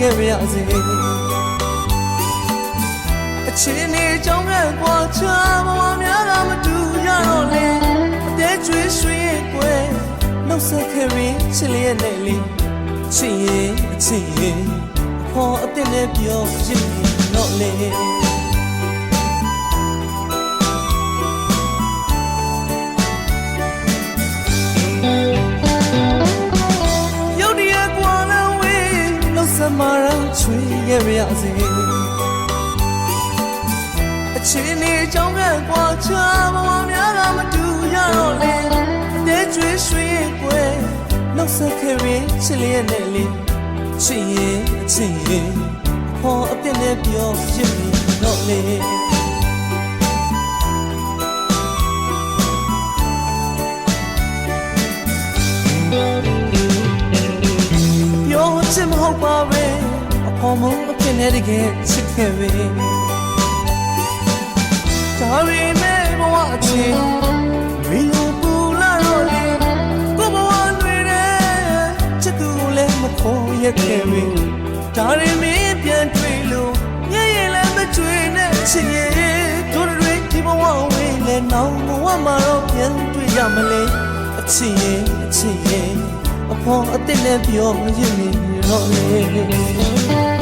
ခဲ့ပါရစေအချင်းနေကြောင်းကကွာချာဘဝများကမတူရတော့လေအသေးကျွေးရွှေကွယ်နှုတ်ဆက်ခဲ့ရင်ချစ်လျက်နဲ့လေချစ်ရင်အချစ်ရင်အဖော်အသစ်နဲ့ပြောရစ်တော့လေမာရန်ချွေရရစေအချင်းနေကြောင်းကကွာချာဘဝများကမတူရတော့လေအသေးကျွေးရွှေကွယ်နှုတ်ဆက်ခဲ့ရင်ချစ်လျက်နဲ့လေချစ်ရင်အချစ်ရင်အဖော်အသစ်နဲ့ပြောရစ်နေတော့လေပြောချင်မဟုတ်ပါပဲအဖော်မုန်းအဖြစ်နဲ့တကယ်ချစ်ခဲ့ပဲဒါပေမဲ့ဘဝအချင်းမင်းကိုပူလာတော့လေကိုဘဝတွေတဲ့ချစ်သူလည်းမခေါ်ရခဲ့ပဲဒါတွေမင်းပြန်တွေ့လို့ညရင်လည်းမတွေ့နဲ့ချစ်ရဲ့တို့တွေဒီဘဝဝေးလဲနောက်ဘဝမှာတော့ပြန်တွေ့ရမလဲအချစ်ရဲ့အချစ်ရဲ့အဖော်အသစ်နဲ့ပြောရင်းနေတော့လေ